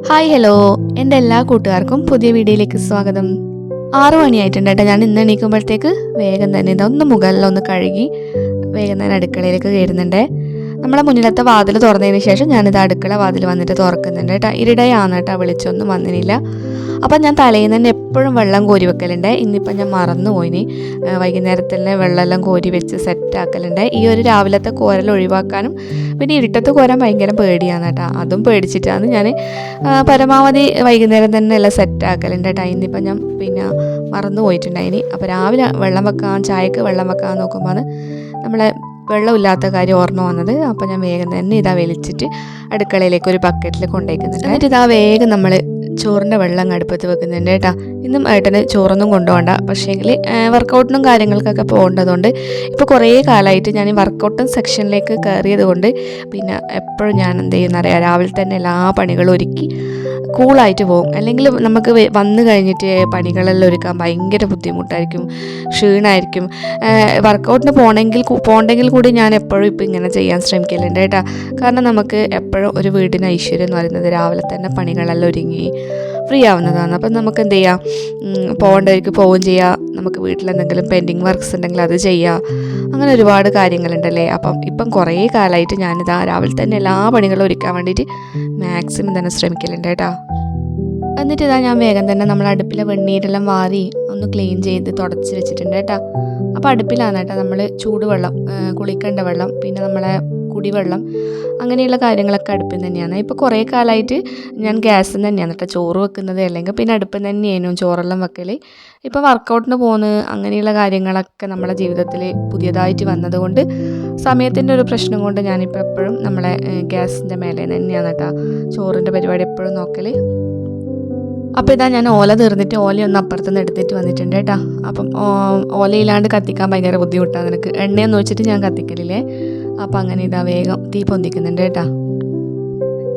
Hi hello, എൻ്റെ എല്ലാ കൂട്ടുകാർക്കും പുതിയ വീഡിയോയിലേക്ക് സ്വാഗതം. 6 മണിയായിട്ടുണ്ട് കേട്ടോ. ഞാൻ ഇന്ന് എണീക്കുമ്പോഴത്തേക്ക് വേഗം തന്നെ ഇതൊന്ന് മുകളിലൊന്ന് കഴുകി വേഗം തന്നെ അടുക്കളയിലേക്ക് കയറുന്നുണ്ട്. നമ്മളെ മുന്നിലത്തെ വാതിൽ തുറന്നതിന് ശേഷം ഞാനിത് അടുക്കള വാതിൽ വന്നിട്ട് തുറക്കുന്നുണ്ട് കേട്ടോ. ഇരുടയാണ് കേട്ടോ, വിളിച്ചൊന്നും വന്നില്ല. അപ്പം ഞാൻ തലേന്ന് തന്നെ എപ്പോഴും വെള്ളം കോരി വെക്കലുണ്ട്. ഇന്നിപ്പം ഞാൻ മറന്നു പോയിന്. വൈകുന്നേരത്തിൽ തന്നെ വെള്ളമെല്ലാം കോരി വെച്ച് സെറ്റാക്കലുണ്ട്. ഈ ഒരു രാവിലത്തെ കോരൽ ഒഴിവാക്കാനും പിന്നെ ഇരുട്ടത്ത് കോരാൻ ഭയങ്കര പേടിയാണ് കേട്ടോ. അതും പേടിച്ചിട്ടാണ് ഞാൻ പരമാവധി വൈകുന്നേരം തന്നെ എല്ലാം സെറ്റാക്കലുണ്ട് കേട്ടോ. ഇന്നിപ്പം ഞാൻ പിന്നെ മറന്നു പോയിട്ടുണ്ടായിന്. അപ്പോൾ രാവിലെ വെള്ളം വെക്കാൻ, ചായക്ക് വെള്ളം വെക്കാൻ നോക്കുമ്പോൾ നമ്മളെ വെള്ളമില്ലാത്ത കാര്യം ഓർമ്മ വന്നത്. അപ്പോൾ ഞാൻ വേഗം തന്നെ ഇതാ വലിച്ചിട്ട് അടുക്കളയിലേക്ക് ഒരു ബക്കറ്റിൽ കൊണ്ടുവയ്ക്കുന്നുണ്ട്. എന്നിട്ട് ഇതാ വേഗം നമ്മൾ ചോറിൻ്റെ വെള്ളം അടുപ്പത്ത് വെക്കുന്നുണ്ട് കേട്ടോ. ഇന്നും ഏട്ടന് ചോറൊന്നും കൊണ്ടുപോകണ്ട, പക്ഷേങ്കിൽ വർക്കൗട്ടിനും കാര്യങ്ങൾക്കൊക്കെ പോകേണ്ടതുകൊണ്ട് ഇപ്പോൾ കുറേ കാലമായിട്ട് ഞാൻ ഈ വർക്കൗട്ടും സെക്ഷനിലേക്ക് കയറിയത് കൊണ്ട് പിന്നെ എപ്പോഴും ഞാൻ എന്ത് ചെയ്യുന്നറിയാം, രാവിലെ തന്നെ എല്ലാ പണികളും ഒരുക്കി കൂളായിട്ട് പോകും. അല്ലെങ്കിൽ നമുക്ക് വന്നു കഴിഞ്ഞിട്ട് പണികളെല്ലാം ഒരുക്കാൻ ഭയങ്കര ബുദ്ധിമുട്ടായിരിക്കും, ക്ഷീണമായിരിക്കും. വർക്കൗട്ടിന് പോകണമെങ്കിൽ കൂടി ഞാൻ എപ്പോഴും ഇപ്പോൾ ഇങ്ങനെ ചെയ്യാൻ ശ്രമിക്കലുണ്ട് കേട്ടോ. കാരണം നമുക്ക് എപ്പോഴും ഒരു വീടിന് ഐശ്വര്യം എന്ന് പറയുന്നത് രാവിലെ തന്നെ പണികളെല്ലാം ഒരുങ്ങി ഫ്രീ ആവുന്നതാണ്. അപ്പം നമുക്ക് എന്ത് ചെയ്യാം, പോകേണ്ടവർക്ക് പോവുകയും ചെയ്യാം, നമുക്ക് വീട്ടിലെന്തെങ്കിലും പെൻഡിങ് വർക്ക്സ് ഉണ്ടെങ്കിൽ അത് ചെയ്യാം. അങ്ങനെ ഒരുപാട് കാര്യങ്ങളുണ്ടല്ലേ. ഇപ്പം കുറേ കാലമായിട്ട് ഞാനിതാ രാവിലെ തന്നെ എല്ലാ പണികളും ഒരുക്കാൻ വേണ്ടിയിട്ട് മാക്സിമം തന്നെ ശ്രമിക്കലുണ്ട് കേട്ടോ. എന്നിട്ട് ഇതാ ഞാൻ വേഗം തന്നെ നമ്മൾ അടുപ്പിലെ വെണ്ണീരെല്ലാം വാരി ഒന്ന് ക്ലീൻ ചെയ്ത് തുടച്ച് വെച്ചിട്ടുണ്ട് കേട്ടോ. അപ്പോൾ അടുപ്പിലാണ് കേട്ടോ നമ്മൾ ചൂടുവെള്ളം, കുളിക്കേണ്ട വെള്ളം, പിന്നെ നമ്മളെ കുടിവെള്ളം, അങ്ങനെയുള്ള കാര്യങ്ങളൊക്കെ അടുപ്പിൽ തന്നെയാണ്. ഇപ്പോൾ കുറേ കാലമായിട്ട് ഞാൻ ഗ്യാസിൽ തന്നെയാണ് കേട്ടോ ചോറ് വെക്കുന്നത്, അല്ലെങ്കിൽ പിന്നെ അടുപ്പിൽ തന്നെയായിരുന്നു ചോറെല്ലാം വെക്കൽ. ഇപ്പോൾ വർക്കൗട്ടിന് പോകുന്നത് അങ്ങനെയുള്ള കാര്യങ്ങളൊക്കെ നമ്മളെ ജീവിതത്തിൽ പുതിയതായിട്ട് വന്നതുകൊണ്ട് സമയത്തിൻ്റെ ഒരു പ്രശ്നം കൊണ്ട് ഞാനിപ്പോൾ എപ്പോഴും നമ്മളെ ഗ്യാസിൻ്റെ മേലെ തന്നെയാണ് കേട്ടോ ചോറിൻ്റെ പരിപാടി എപ്പോഴും നോക്കൽ. അപ്പോൾ ഇതാ ഞാൻ ഓല തീർന്നിട്ട് ഓലയൊന്ന് അപ്പുറത്തുനിന്ന് എടുത്തിട്ട് വന്നിട്ടുണ്ട് കേട്ടോ. അപ്പം ഓലയില്ലാണ്ട് കത്തിക്കാൻ ഭയങ്കര ബുദ്ധിമുട്ടാണ് എനിക്ക്. എണ്ണയൊന്നും വെച്ചിട്ട് ഞാൻ കത്തിക്കലില്ലേ. അപ്പം അങ്ങനെ ഇതാ വേഗം തീ പൊന്തിക്കുന്നുണ്ട് കേട്ടോ.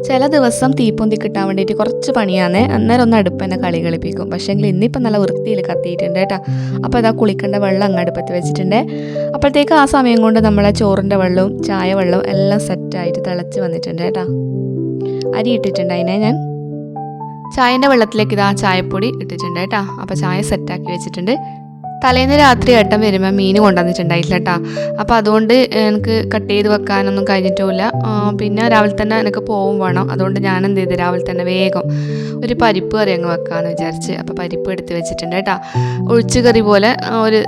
ചില ദിവസം തീ പൊന്തി കിട്ടാൻ വേണ്ടിയിട്ട് കുറച്ച് പണിയാണ്, അന്നേരം ഒന്ന് അടുപ്പ് തന്നെ കളി കളിപ്പിക്കും. പക്ഷേങ്കിൽ ഇന്നിപ്പം നല്ല വൃത്തിയിൽ കത്തിയിട്ടുണ്ട് കേട്ടോ. അപ്പോൾ ഇതാ കുളിക്കേണ്ട വെള്ളം അങ്ങ് അടുപ്പത്ത് വെച്ചിട്ടുണ്ട്. അപ്പോഴത്തേക്ക് ആ സമയം കൊണ്ട് നമ്മളെ ചോറിൻ്റെ വെള്ളവും ചായ വെള്ളവും എല്ലാം സെറ്റായിട്ട് തിളച്ച് വന്നിട്ടുണ്ട് കേട്ടോ. അരി ഇട്ടിട്ടുണ്ട് അതിനെ ഞാൻ. ചായൻ്റെ വെള്ളത്തിലേക്ക് ഇതാ ചായപ്പൊടി ഇട്ടിട്ടുണ്ട് കേട്ടോ. അപ്പോൾ ചായ സെറ്റാക്കി വെച്ചിട്ടുണ്ട്. തലേന്ന് രാത്രി ഏട്ടൻ വരുമ്പോൾ മീൻ കൊണ്ടുവന്നിട്ടുണ്ടായില്ല കേട്ടോ. അപ്പോൾ അതുകൊണ്ട് എനിക്ക് കട്ട് ചെയ്ത് വെക്കാനൊന്നും കഴിഞ്ഞിട്ടുമില്ല. പിന്നെ രാവിലെ തന്നെ എനിക്ക് പോവും വേണം. അതുകൊണ്ട് ഞാൻ എന്ത് ചെയ്തു, രാവിലെ തന്നെ വേഗം ഒരു പരിപ്പ് കറി അങ്ങ് വെക്കാമെന്ന് വിചാരിച്ച് അപ്പോൾ പരിപ്പ് എടുത്ത് വെച്ചിട്ടുണ്ട് കേട്ടോ. ഒഴിച്ച് കറി പോലെ ഒരു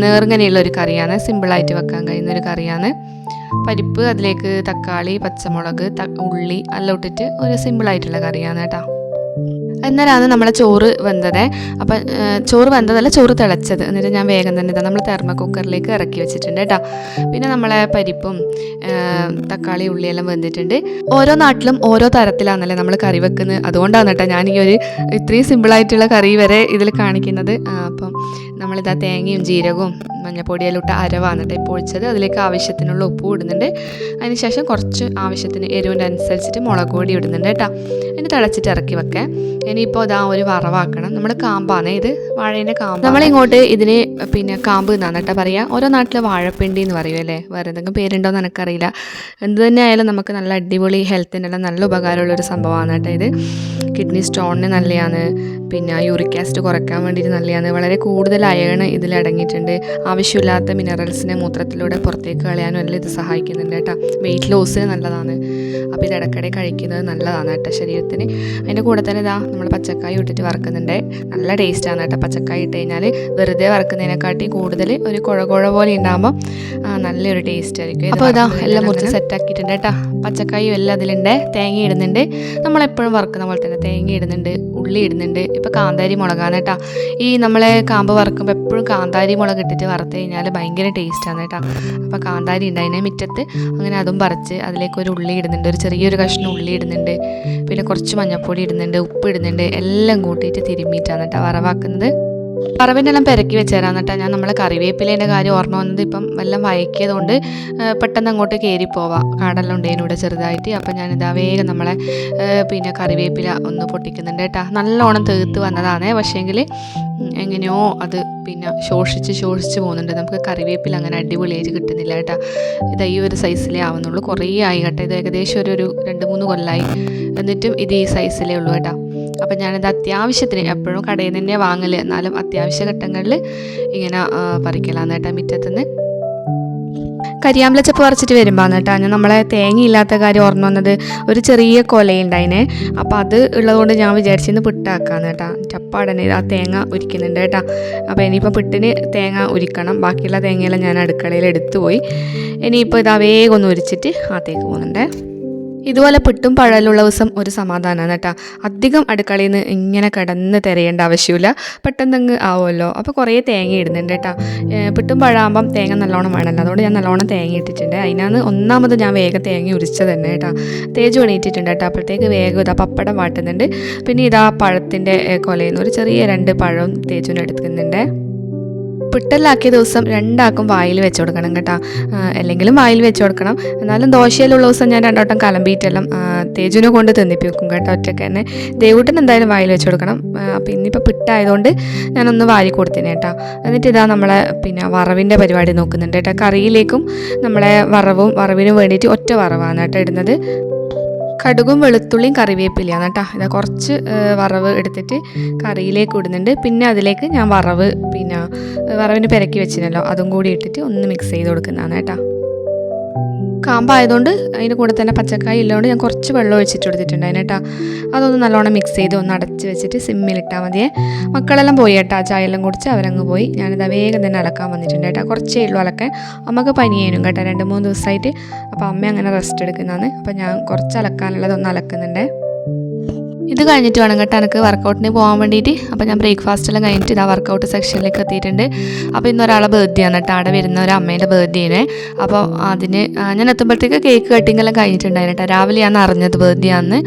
നേർങ്ങനെയുള്ള ഒരു കറിയാണ്, സിമ്പിളായിട്ട് വെക്കാൻ കഴിയുന്ന ഒരു കറിയാണ്. പരിപ്പ്, അതിലേക്ക് തക്കാളി, പച്ചമുളക്, ഉള്ളി എല്ലാം ഇട്ടിട്ട് ഒരു സിമ്പിളായിട്ടുള്ള കറിയാണ് കേട്ടോ. എന്നാലാണ് നമ്മളെ ചോറ് വെന്തത്. അപ്പം ചോറ് വെന്തതല്ല, ചോറ് തിളച്ചത്. എന്നിട്ട് ഞാൻ വേഗം തന്നെ ഇതാ നമ്മൾ തെർമ കുക്കറിലേക്ക് ഇറക്കി വെച്ചിട്ടുണ്ട് കേട്ടോ. പിന്നെ നമ്മളെ പരിപ്പും തക്കാളി, ഉള്ളിയെല്ലാം വെന്തിട്ടുണ്ട്. ഓരോ നാട്ടിലും ഓരോ തരത്തിലാണല്ലേ നമ്മൾ കറി വെക്കുന്നത്. അതുകൊണ്ടാണ് കേട്ടോ ഞാൻ ഈ ഒരു ഇത്രയും സിമ്പിളായിട്ടുള്ള കറി വരെ ഇതിൽ കാണിക്കുന്നത്. അപ്പം നമ്മളിതാ തേങ്ങയും ജീരകവും മഞ്ഞപ്പൊടിയെല്ലാം ഇട്ട് അരവാണ് കേട്ടോ ഇപ്പോൾ ഒഴിച്ചത്. അതിലേക്ക് ആവശ്യത്തിനുള്ള ഉപ്പും ഇടുന്നുണ്ട്. അതിനുശേഷം കുറച്ച് ആവശ്യത്തിന് എരിവിൻ്റെ അനുസരിച്ചിട്ട് മുളക് പൊടി ഇടുന്നുണ്ട് കേട്ടോ. ഇനി തിളച്ചിട്ട് ഇറക്കി വെക്കാം. ഇനിയിപ്പോൾ ഇതാ ഒരു വറവാക്കണം. നമ്മൾ കാമ്പാണ് ഇത്, വാഴേൻ്റെ കാമ്പ്. നമ്മളിങ്ങോട്ട് ഇതിന് പിന്നെ കാമ്പ് എന്നാണ് കേട്ടോ പറയുക. ഓരോ നാട്ടിൽ വാഴപ്പിണ്ടി എന്ന് പറയുമല്ലേ, വേറെ എന്തെങ്കിലും പേരുണ്ടോയെന്ന് എനിക്കറിയില്ല. എന്ത് തന്നെ ആയാലും നമുക്ക് നല്ല അടിപൊളി ഹെൽത്തിനെല്ലാം നല്ല ഉപകാരമുള്ളൊരു സംഭവമാണ് കേട്ടോ ഇത്. കിഡ്നി സ്റ്റോണിന് നല്ലതാണ്, പിന്നെ യൂറിക് ആസിഡ് കുറയ്ക്കാൻ വേണ്ടിയിട്ട് നല്ലതാണ്. വളരെ കൂടുതൽ അയൺ ഇതിൽ അടങ്ങിയിട്ടുണ്ട്. ആവശ്യമില്ലാത്ത മിനറൽസിനെ മൂത്രത്തിലൂടെ പുറത്തേക്ക് കളയാനും എല്ലാം ഇത് സഹായിക്കുന്നുണ്ട് കേട്ടോ. വെയിറ്റ് ലോസിന് നല്ലതാണ്. അപ്പോൾ ഇത് ഇടയ്ക്കിടെ കഴിക്കുന്നത് നല്ലതാണ് കേട്ടോ ശരീരത്തിന്. അതിൻ്റെ കൂടെ തന്നെ ഇതാ നമ്മൾ പച്ചക്കായ ഇട്ടിട്ട് വറുക്കുന്നുണ്ട്. നല്ല ടേസ്റ്റാണ് കേട്ടോ. പച്ചക്കായ ഇട്ട് കഴിഞ്ഞാൽ വെറുതെ വറുക്കുന്നതിനെക്കാട്ടി കൂടുതൽ ഒരു കുഴ പോലെ ഉണ്ടാകുമ്പോൾ നല്ലൊരു ടേസ്റ്റ് ആയിരിക്കും. അപ്പോൾ ഇതാ എല്ലാം മുറിച്ച് സെറ്റാക്കിയിട്ടുണ്ട് കേട്ടോ. പച്ചക്കായും എല്ലാം അതിലുണ്ട്. തേങ്ങ ഇടുന്നുണ്ട്, നമ്മളെപ്പോഴും വറുക്കുന്ന പോലെ തന്നെ തേങ്ങ ഇടുന്നുണ്ട്, ഉള്ളി ഇടുന്നുണ്ട്. ഇപ്പോൾ കാന്താരി മുളകാണ് കേട്ടോ. ഈ നമ്മളെ കാമ്പ് വറുക്കുമ്പോൾ എപ്പോഴും കാന്താരി മുളക് ഇട്ടിട്ട് വറുത്ത് കഴിഞ്ഞാൽ ഭയങ്കര ടേസ്റ്റാണ് കേട്ടോ. അപ്പോൾ കാന്താരി ഉണ്ട് അതിനെ മുറ്റത്ത്, അങ്ങനെ അതും പറിച്ച് അതിലേക്ക് ഒരു ഉള്ളി ഇടുന്നുണ്ട്, ഒരു ചെറിയൊരു കഷ്ണം ഉള്ളി ഇടുന്നുണ്ട്. പിന്നെ കുറച്ച് മഞ്ഞൾപ്പൊടി ഇടുന്നുണ്ട്, ഉപ്പ് ഇടുന്നുണ്ട്. എല്ലാം കൂട്ടിയിട്ട് തിരുമ്മിയിട്ടാണ് കേട്ടോ വറവാക്കുന്നത്. വറവിനെല്ലാം പെരക്കി വെച്ചേരാൻ എന്നിട്ടാ ഞാൻ നമ്മളെ കറിവേപ്പിലേൻ്റെ കാര്യം ഓർമ്മ വന്നത്. ഇപ്പം എല്ലാം വയക്കിയതുകൊണ്ട് പെട്ടെന്ന് അങ്ങോട്ട് കയറിപ്പോവാം. കാടെല്ലാം ഉണ്ടേനും ഇവിടെ ചെറുതായിട്ട്. അപ്പം ഞാനിതാ വേഗം നമ്മളെ പിന്നെ കറിവേപ്പില ഒന്ന് പൊട്ടിക്കുന്നുണ്ട് കേട്ടോ. നല്ലോണം തീർത്ത് വന്നതാണേ, പക്ഷേങ്കിൽ എങ്ങനെയോ അത് പിന്നെ ശോഷിച്ച് പോകുന്നുണ്ട്. നമുക്ക് കറിവേപ്പില അങ്ങനെ അടിപൊളിയായിട്ട് കിട്ടുന്നില്ല കേട്ടോ. ഇത് ഈ ഒരു സൈസിലേ ആവുന്നുള്ളൂ. കുറേ ആയി കേട്ടോ, ഇത് ഏകദേശം ഒരു 2-3 കൊല്ലമായി. എന്നിട്ടും ഇത് ഈ സൈസിലേ ഉള്ളൂ കേട്ടോ. അപ്പം ഞാനിത് അത്യാവശ്യത്തിന് എപ്പോഴും കടയിൽ നിന്ന് തന്നെ വാങ്ങൽ, എന്നാലും അത്യാവശ്യ ഘട്ടങ്ങളിൽ ഇങ്ങനെ പറിക്കലാന്ന് കേട്ടോ മുറ്റത്തുനിന്ന്. കരിയാമ്പലച്ചപ്പ് പറിച്ചിട്ട് വരുമ്പോൾ കേട്ടോ ഞാൻ നമ്മളെ തേങ്ങയില്ലാത്ത കാര്യം ഓർമ്മ വന്നത്. ഒരു ചെറിയ കൊലയുണ്ടായിനെ, അപ്പോൾ അത് ഉള്ളതുകൊണ്ട് ഞാൻ വിചാരിച്ചിരുന്ന് പിട്ടാക്കാന്ന് കേട്ടോ. ചപ്പാടനെ ആ തേങ്ങ ഉരിക്കുന്നുണ്ട് കേട്ടോ. അപ്പോൾ ഇനിയിപ്പോൾ പിട്ടിന് തേങ്ങ ഉരിക്കണം. ബാക്കിയുള്ള തേങ്ങയെല്ലാം ഞാൻ അടുക്കളയിൽ എടുത്തു പോയി. ഇനിയിപ്പോൾ ഇതാ വേഗം ഒന്ന് ഉരിച്ചിട്ട് അകത്തേക്ക് പോകുന്നുണ്ട്. ഇതുപോലെ പിട്ടും പഴലുള്ള ദിവസം ഒരു സമാധാനമാണ് കേട്ടോ. അധികം അടുക്കളയിൽ നിന്ന് ഇങ്ങനെ കിടന്ന് തിരയേണ്ട ആവശ്യമില്ല, പെട്ടെന്നങ്ങ് ആവുമല്ലോ. അപ്പോൾ കുറേ തേങ്ങ ഇടുന്നുണ്ട് കേട്ടോ. പിട്ടും പഴമാകുമ്പം തേങ്ങ നല്ലോണം വേണമല്ലോ, അതുകൊണ്ട് ഞാൻ നല്ലോണം തേങ്ങ ഇട്ടിട്ടുണ്ട്. അതിനാണ് ഒന്നാമത് ഞാൻ വേഗം തേങ്ങ ഉരിച്ചത് തന്നെ കേട്ടോ. തേജ് പണിയിട്ടിട്ടുണ്ട് കേട്ടോ. അപ്പോഴത്തേക്ക് വേഗം ഇതാ പപ്പടം വാട്ടുന്നുണ്ട്. പിന്നെ ഇതാ പഴത്തിൻ്റെ കൊലയിൽ നിന്ന് ഒരു ചെറിയ 2 പഴം തേജുവിന് എടുക്കുന്നുണ്ട്. പിട്ടെല്ലാക്കിയ ദിവസം 2 ആൾക്കും വായിൽ വെച്ച് കൊടുക്കണം കേട്ടോ, അല്ലെങ്കിലും വായിൽ വെച്ച് കൊടുക്കണം. എന്നാലും ദോശയിലുള്ള ദിവസം ഞാൻ 2 വട്ടം കലമ്പിയിട്ടെല്ലാം തേജുവിനെ കൊണ്ട് തിന്നിപ്പിക്കും കേട്ടോ. ഒറ്റയ്ക്ക് തന്നെ ദേവൂട്ടൻ എന്തായാലും വായിൽ വെച്ച് കൊടുക്കണം. അപ്പോൾ ഇന്നിപ്പോൾ പിട്ടായതുകൊണ്ട് ഞാനൊന്ന് വാരി കൊടുത്തേനെ കേട്ടോ. എന്നിട്ട് ഇതാ നമ്മളെ പിന്നെ വറവിൻ്റെ പരിപാടി നോക്കുന്നുണ്ട് കേട്ടോ. കറിയിലേക്കും നമ്മളെ വറവിനും വേണ്ടിയിട്ട് ഒറ്റ വറവാണ് കേട്ടോ ഇടുന്നത്. കടുകും വെളുത്തുള്ളിയും കറിവേപ്പിലയാണ് കേട്ടോ. ഇതാ കുറച്ച് വറവ് എടുത്തിട്ട് കറിയിലേക്ക് ഇടുന്നുണ്ട്. പിന്നെ അതിലേക്ക് ഞാൻ വറവിന് പെരക്കി വെച്ചിരുന്നല്ലോ, അതും കൂടി ഇട്ടിട്ട് ഒന്ന് മിക്സ് ചെയ്ത് കൊടുക്കുന്നതാണ് കേട്ടോ. കാമ്പായതുകൊണ്ട് അതിൻ്റെ കൂടെ തന്നെ പച്ചക്കായ ഇല്ലാണ്ട് ഞാൻ കുറച്ച് വെള്ളം ഒഴിച്ചിട്ട് കൊടുത്തിട്ടുണ്ട് അതിനേട്ടാ. അതൊന്ന് നല്ലോണം മിക്സ് ചെയ്ത് ഒന്ന് അടച്ച് വെച്ചിട്ട് സിമ്മിലിട്ടാൽ മതിയേ. മക്കളെല്ലാം പോയി കേട്ടോ, ചായ എല്ലാം കുടിച്ച് അവരങ്ങ് പോയി. ഞാനിതാ വേഗം തന്നെ അലക്കാൻ വന്നിട്ടുണ്ട് കേട്ടോ. കുറച്ചേ ഉള്ളൂ അലക്കാൻ. അമ്മക്ക് പനിയേനും കേട്ടോ 2-3 ദിവസമായിട്ട്. അപ്പോൾ അമ്മ അങ്ങനെ റെസ്റ്റ് എടുക്കുന്നതാണ്. അപ്പോൾ ഞാൻ കുറച്ച് അലക്കാനുള്ളത് ഒന്ന് അലക്കുന്നുണ്ട്. ഇത് കഴിഞ്ഞിട്ട് വേണം കേട്ടോ എനിക്ക് വർക്കൗട്ടിന് പോകാൻ വേണ്ടിയിട്ട്. അപ്പോൾ ഞാൻ ബ്രേക്ക്ഫാസ്റ്റെല്ലാം കഴിഞ്ഞിട്ട് ഇതാ വർക്കൗട്ട് സെക്ഷനിലേക്ക് എത്തിയിട്ടുണ്ട്. അപ്പോൾ ഇന്നൊരാളെ ബർത്ത്ഡേ ആണ് കേട്ടോ, അവിടെ വരുന്ന ഒരു അമ്മേൻ്റെ ബർത്ത്ഡേനെ. അപ്പോൾ അതിന് ഞാൻ എത്തുമ്പോഴത്തേക്ക് കേക്ക് കട്ടിങ്ങെല്ലാം കഴിഞ്ഞിട്ടുണ്ടായിരുന്നു കേട്ടോ. രാവിലെയാണ് അറിഞ്ഞത് ബർത്ത്ഡേ ആണെന്ന്.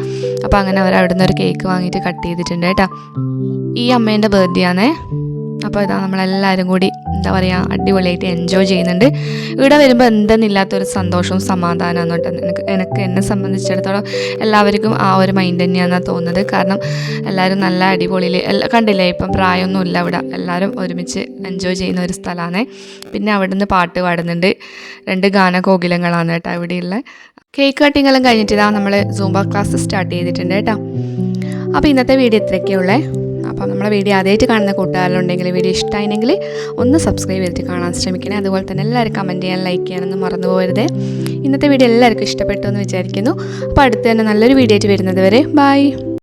അപ്പോൾ അങ്ങനെ അവർ അവിടെ നിന്ന് ഒരു കേക്ക് വാങ്ങിയിട്ട് കട്ട് ചെയ്തിട്ടുണ്ട് കേട്ടോ. ഈ അമ്മേൻ്റെ ബർത്ത്ഡേ ആണേ. അപ്പോൾ ഇതാ നമ്മളെല്ലാവരും കൂടി എന്താ പറയുക അടിപൊളിയായിട്ട് എൻജോയ് ചെയ്യുന്നുണ്ട്. ഇവിടെ വരുമ്പോൾ എന്തെന്നില്ലാത്തൊരു സന്തോഷവും സമാധാനമാണ് കേട്ടോ. എന്നെ സംബന്ധിച്ചിടത്തോളം എല്ലാവർക്കും ആ ഒരു മൈൻഡ് തന്നെയാണെന്നാണ് തോന്നുന്നത്. കാരണം എല്ലാവരും നല്ല അടിപൊളിയിൽ കണ്ടില്ലേ, ഇപ്പം പ്രായമൊന്നുമില്ല ഇവിടെ, എല്ലാവരും ഒരുമിച്ച് എൻജോയ് ചെയ്യുന്ന ഒരു സ്ഥലമാണ്. പിന്നെ അവിടെ നിന്ന് പാട്ട് പാടുന്നുണ്ട്. 2 ഗാനകോകിലങ്ങളാണ് കേട്ടോ ഇവിടെയുള്ള. കേക്ക് കട്ടിങ്ങെല്ലാം കഴിഞ്ഞിട്ട് ഇതാ നമ്മൾ സൂംബ ക്ലാസ് സ്റ്റാർട്ട് ചെയ്തിട്ടുണ്ട് കേട്ടോ. അപ്പോൾ ഇന്നത്തെ വീഡിയോ ഇത്രയൊക്കെയുള്ളേ. അപ്പോൾ നമ്മളെ വീഡിയോ ആദ്യമായിട്ട് കാണുന്ന കൂട്ടുകാരിലുണ്ടെങ്കിൽ വീഡിയോ ഇഷ്ടമായെങ്കിൽ ഒന്ന് സബ്സ്ക്രൈബ് ചെയ്തിട്ട് കാണാൻ ശ്രമിക്കണേ. അതുപോലെ തന്നെ എല്ലാവരും കമൻറ്റ് ചെയ്യാൻ, ലൈക്ക് ചെയ്യാനൊന്നും മറന്നു പോകരുത്. ഇന്നത്തെ വീഡിയോ എല്ലാവർക്കും ഇഷ്ടപ്പെട്ടു എന്ന് വിചാരിക്കുന്നു. അപ്പോൾ അടുത്ത് തന്നെ നല്ലൊരു വീഡിയോ ആയിട്ട് വരുന്നത് വരെ ബൈ.